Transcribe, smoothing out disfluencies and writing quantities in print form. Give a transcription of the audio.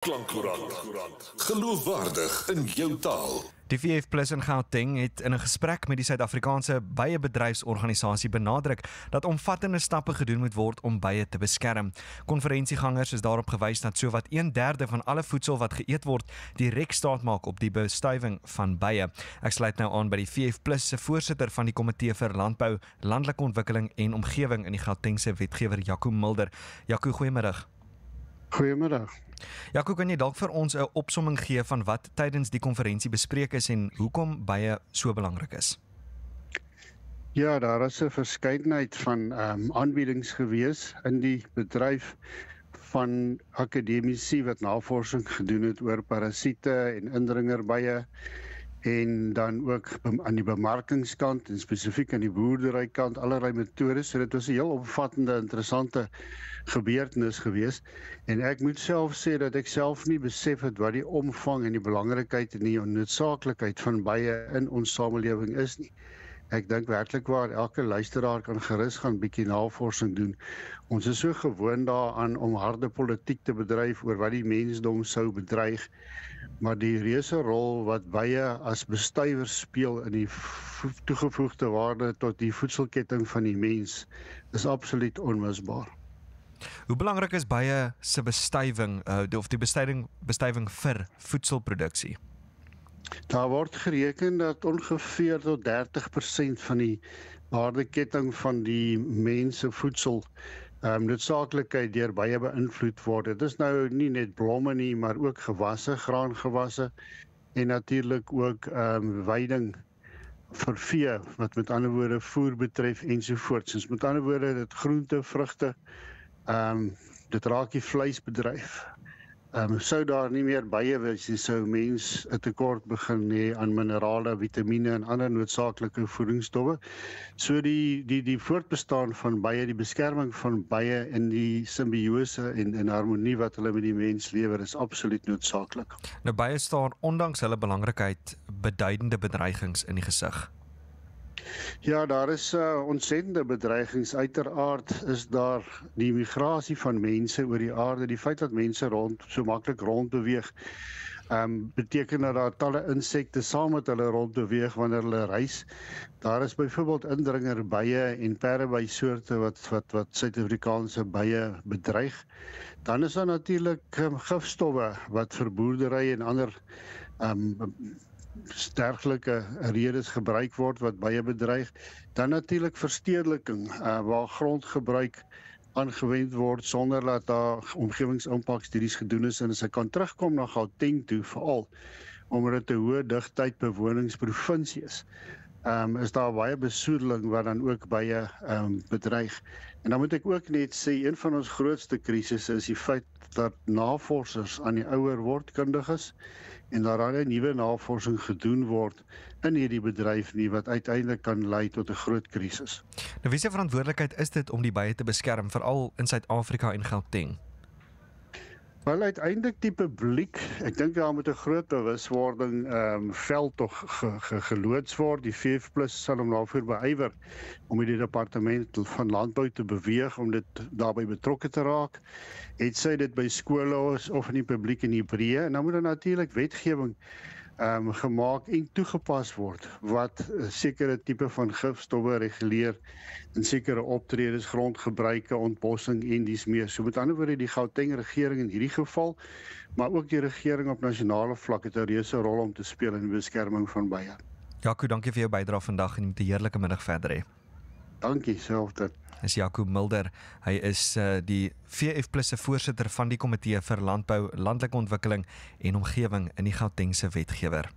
Klankkoerant. Geloofwaardig in jou taal. Die VF+ in Gauteng het in 'n gesprek met die Suid-Afrikaanse Bye-bedryfsorganisasie benadruk dat omvattende stappe gedoen moet word om bye te beskerm. Konferensiegangers is daarop gewys dat sowat 1/3 van alle voedsel wat geëet word direk staat maak op die bestuiving van bye. Ek sluit nou aan by die VF+ se voorsitter van die Komitee vir Landbou, Landelike Ontwikkeling en Omgewing in die Gautengse wetgewer Jaco Mulder. Jaco, goeiemiddag. Goeiemiddag. Jaco, kan jy dalk vir ons 'n opsomming gee van wat tydens die konferensie bespreek is en hoekom bye so belangrik is? Ja, daar is 'n verskeidenheid van aanbiedings gewees in die bedryf van akademici wat navorsing gedoen het oor parasiete en indringerbye en dan ook aan die bemarkingskant en spesifiek aan die boerderykant allerlei metodes. So dit was 'n heel omvattende, interessante gebeurtenis gewees. En ek moet self sê dat ek self nie besef het wat die omvang en die belangrikheid en die noodsaaklikheid van bye in ons samelewing is nie. Ek dink werklik waar elke luisteraar kan gerus gaan bietjie navorsing doen. Ons is so gewoond daaraan om harde politiek te bedryf oor wat die mensdom sou bedreig, maar die reuse rol wat bye as bestuivers speel in die toegevoegde waarde tot die voedselketting van die mens is absoluut onmisbaar. Hoe belangrik is bye se bestuiving of die bestuiving vir voedselproduksie? Daar word gereken dat ongeveer tot 30% van die waardeketting van die mense voedsel noodsaaklikheid deur bye beïnvloed word. Dit is nou nie net blomme nie, maar ook gewasse, graangewasse en natuurlik ook weiding vir vee, wat met ander woorde voer betref ensovoorts. Dus met ander woorde dit groente, vrugte, dit raak die vleisbedryf. Sou daar nie meer bye wees, sou mens 'n tekort begin hê aan minerale, vitamiene en ander noodsaaklike voedingsstowwe. So die voortbestaan van bye, die beskerming van bye en die simbiose en harmonie wat hulle met die mens lewer is absoluut noodsaaklik. Nou bye staan ondanks hulle belangrikheid beduidende bedreigings in die gesig. Ja, daar is ontsettende bedreigings. Uiteraard is daar die migrasie van mense oor die aarde, die feit dat mense so maklik rondbeweeg, beteken dat daar talle insekte saam met hulle rondbeweeg wanneer hulle reis. Daar is byvoorbeeld indringerbye en perdebysoorte wat Suid-Afrikaanse bye bedreig. Dan is daar natuurlik gifstowwe wat vir boerdery en ander dergelike redes gebruik word wat bye bedreig. Dan natuurlik verstedeliking, waar grondgebruik aangewend word sonder dat daar omgewingsimpakstudies gedoen is, en as ek kan terugkom na Gauteng toe, veral omdat dit 'n hoë digtheid bewoningsprovinsie is daar baie besoedeling wat dan ook bye bedreig. En dan moet ek ook net sê, een van ons grootste krisisse is die feit dat navorsers aan die ouer word kundiges en dat daar nuwe navorsing gedoen word in hierdie bedryf nie, wat uiteindelik kan lei tot 'n groot krisis. Nou, wie se verantwoordelikheid is dit om die bye te beskerm, veral in Suid-Afrika en Gauteng? Wel, uiteindelik die publiek, ek dink daar moet 'n groot bewuswording veldtog geloods word. Die VF+ sal hom daarvoor beywer om die departement van landbou te beweeg om dit daarbey betrokke te raak. Het sy dit by skole of in die publiek in die breë, en dan moet natuurlik wetgewing gemaak en toegepas word wat sekere tipe van gifstowwe reguleer en sekere optredes, grondgebruike, ontbossing en dies meer. So met ander woorde, die Gauteng regering in hierdie geval, maar ook die regering op nasionale vlak het 'n reuse rol om te speel in die beskerming van bye. Jaco, dankie vir jou bydrae vandag en 'n heerlike middag verder hê. Dankie, selfde. Is Jaco Mulder. Hy is die VF+ se voorsitter van die Komitee vir Landbou, Landelike Ontwikkeling en Omgewing in die Gautengse wetgewer.